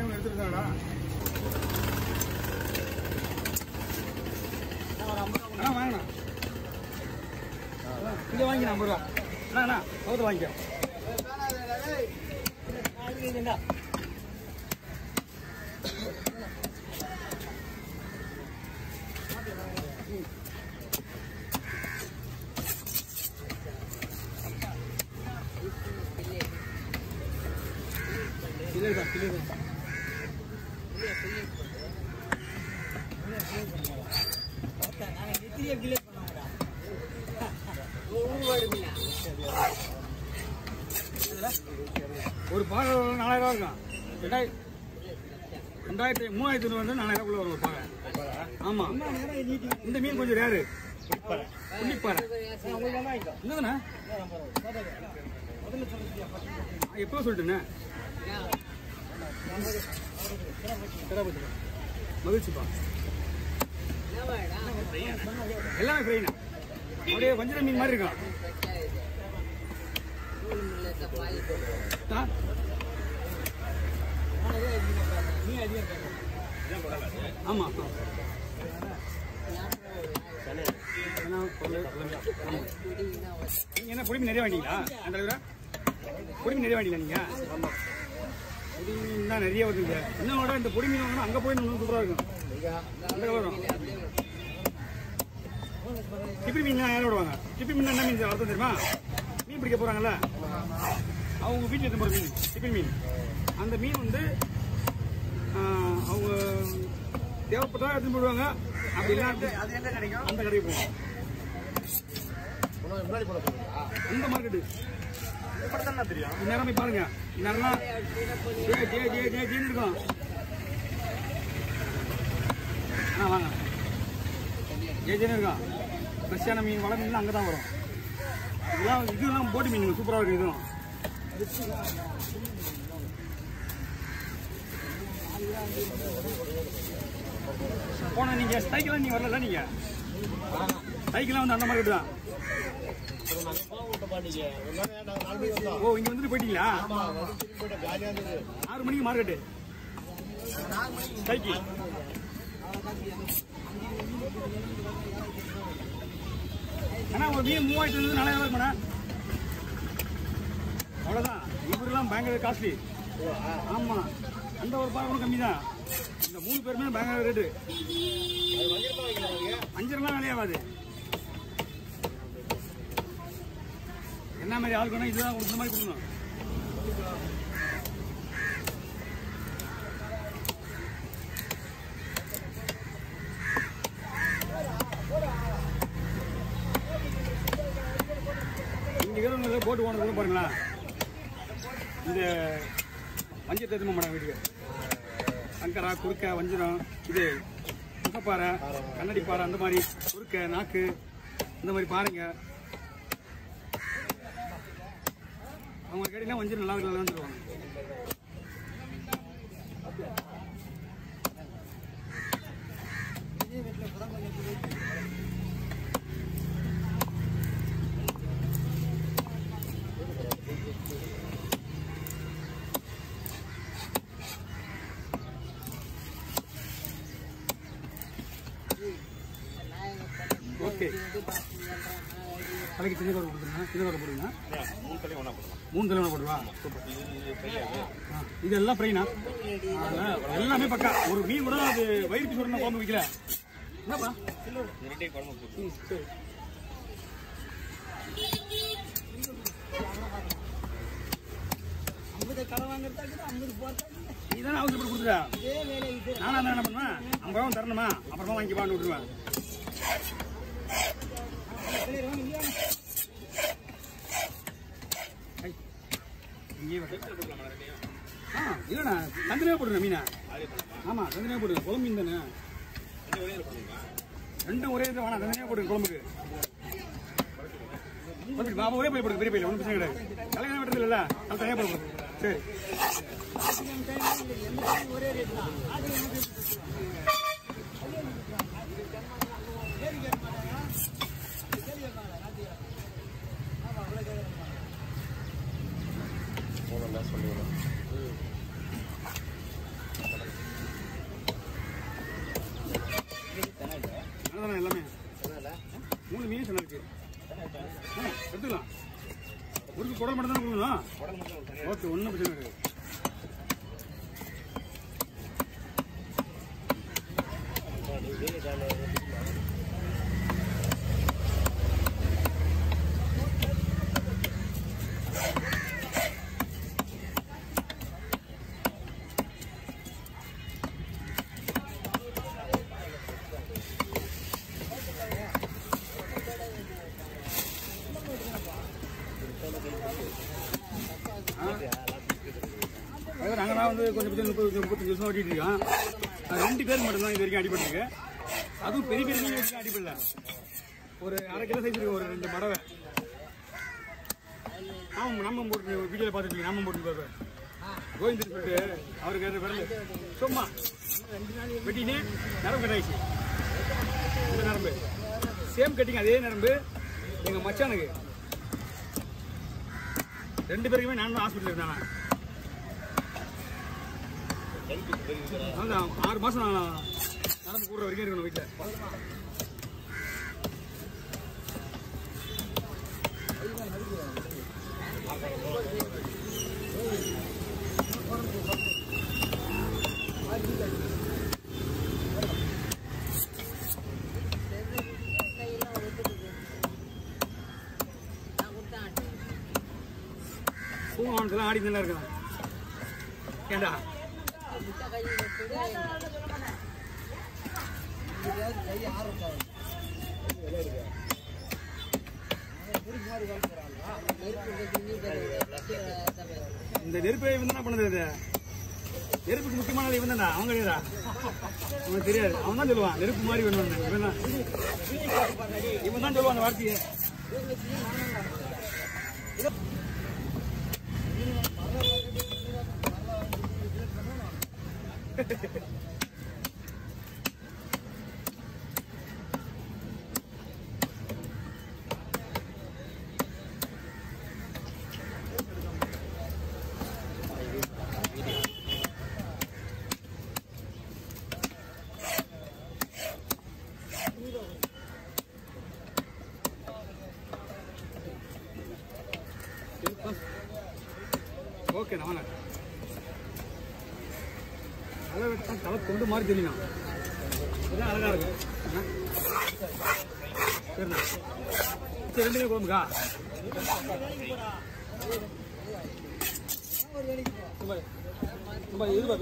எடுத்துருக்காடா வாங்கண்ணா இங்கே வாங்கிண்ணா 50 ரூபா அண்ணா அவுத்து வாங்கிக்க ஒரு பாறை 4000 ரூபா இருக்கும் 2500 வந்து 4000 வரும் ஒரு பாறை ஆமா இந்த மீன் கொஞ்சம் ரேரு புள்ளிப்பாறை என்னதுண்ணா எப்போ சொல்லிட்டுண்ணே மகிழ்ச்சிப்பா எல்லாமே ஃப்ரைண்ணா அப்படியே வஞ்சிர மீன் மாதிரி இருக்கும் ஆமா நீங்க என்ன பொடி மீன் நிறைய வாங்கிங்களா அந்த பொடி மீன் நிறைய வாங்கிங்களா நீங்க பொடி மீன் தான் நிறைய வருதுங்க இன்னோட இந்த பொடி மீன் வாங்கினா அங்கே போய் இன்னும் சூப்பராக இருக்கும் அந்த கலரும் சிப்பி மீன் யாரும் விடுவாங்க சிப்பி மீன் என்ன மீன் அர்த்தம் தெரியுமா மீன் பிடிக்க போறாங்கல்ல அவங்க வீட்டில் எடுத்து போகிற மீன் சிப்பி மீன் அந்த மீன் வந்து அவங்க தேவைப்பட்டா எடுத்துன்னு போடுவாங்க அப்படி இல்லை அது எங்க கிடைக்கும் அந்த கடைக்கு போவோம் அந்த மார்க்கெட்டு தெரியும் இந்நேரம் போய் பாருங்க இந்நேரம்லாம் ஜேன்னு இருக்கும் வாங்க ஜேன்னு இருக்கும் ஃப்ரெஷ்ஷான மீன் வள மீன்லாம் அங்கே தான் வரும் இதெல்லாம் போட்டு மீன் சூப்பராக இருக்கு இதுவும் போனா நீங்க சைக்கிள் நீங்க வரல நீங்க சைக்கிள் வந்து அந்த மார்க்கெட் தான் ஓ இங்க வந்துட்டு போயிட்டீங்களா 6 மணிக்கு மார்க்கெட்டு சைக்கிள் ஆனா ஒரு மீன் 3000 4000 இருக்கும்ண்ணா அவ்வளவுதான் இவரெல்லாம் பயங்கர காஸ்ட்லி ஆமா அந்த ஒரு பாகம் கம்மி தான் இந்த 3 பேருமே பயங்கர ரேட்டு 5 ரூபா விலையாவாது என்ன மாதிரி ஆள் வேணும் இதுதான் கொடுத்த மாதிரி கொடுக்கணும் இங்க இருக்கிறவங்க போட்டு போனது பாருங்களா இந்த வஞ்சிரத்தை எடுத்து மாட்டாங்க வீட்டுக்கு சங்கரா குறுக்க வஞ்சிரம் இது முகப்பாறை கண்ணாடி பாறை அந்த மாதிரி குறுக்க நாக்கு இந்த மாதிரி பாருங்க அவங்க கேட்டீங்கன்னா வஞ்சிரம் நல்லா இருக்குன்னு சொல்லுவாங்க ஓகே தலைக்கு சின்ன கவர் கொடுத்துருங்க சின்ன கவர் போடுங்க 3 தலைவனை போடுவா இதெல்லாம் ஃப்ரைனா எல்லாமே பக்கா ஒரு மீன் கூட அது வயிறு பீஸ் வரணும் குழம்பு வைக்கல என்னப்பா நீதானே அவசரப்பட்டு கொடுத்துட்டா நானா என்ன பண்ணுவேன் 50 ரூபா தரணுமா அப்புறமா வாங்கி பாண்டு விட்டுருவேன் இல்லண்ணா தந்தனையா போடுங்க மீனா ஆமா தந்தனையா போடுங்க குழம்பு மீன் தானே 2 ஒரே இது வேணா தந்தனையா போடுங்க குழம்புக்கு பாபா ஒரே போய் போடுங்க பெரிய பையில ஒன்றும் பிரச்சனை கிடையாது கல்யாணம் வெட்டுறது இல்ல அது தனியா போடுங்க சரி குடல் மட்டும் தான் கொடுக்கணும். ஓகே, ஒன்றும் பிரச்சனை கிடையாது. நாங்களாம் வந்து கொஞ்சம் 30-35 வருஷம் ஓட்டிட்டு இருக்கோம். 2 பேருக்கு மட்டும்தான் இது வரைக்கும் அடிபட்டுருக்கு. அதுவும் பெரிய பெரிய மீன் வரைக்கும் அடிபடல. ஒரு 1/2 கிலோ சைஸ் இருக்கு, ஒரு 2 மடவை. நாமம் போட்டு வீடியோவில் பார்த்துட்டு நாமம் போட்டு பார்ப்பேன். கோவிந்தர் சொல்லிட்டு அவருக்கு விரல் சும்மா வெட்டினே நரம்பு கட்டாயிடுச்சு. இந்த நரம்பு சேம் கட்டிங், அதே நரம்பு எங்கள் மச்சானுக்கு. 2 பேருக்குமே நான் தான் ஹாஸ்பிட்டல் இருந்தாங்க. 6 மாசம் நரம்பு கூடுற வரைக்கும் இருக்கணும் வீட்டில். பூங்காவனத்துல ஆடி நல்லா இருக்கான். ஏண்டா இந்த நெருப்பை இவன் என்ன பண்ணது? நெருப்புக்கு முக்கியமானது இவன் தானே, அவங்க கிடையாதா? அவனுக்கு தெரியாது. அவன் தான் சொல்லுவான் நெருப்பு மாதிரி வேணும். இவன் தான் சொல்லுவான் அந்த வார்த்தையை. ஓகே, நான் நல்லா வெட்டான். தலை கொண்டு மாதிரி தெரியும். இதுதான் அழகா இருக்கு. சரிண்ணா, சரி 2 குழம்புக்கா இதுவா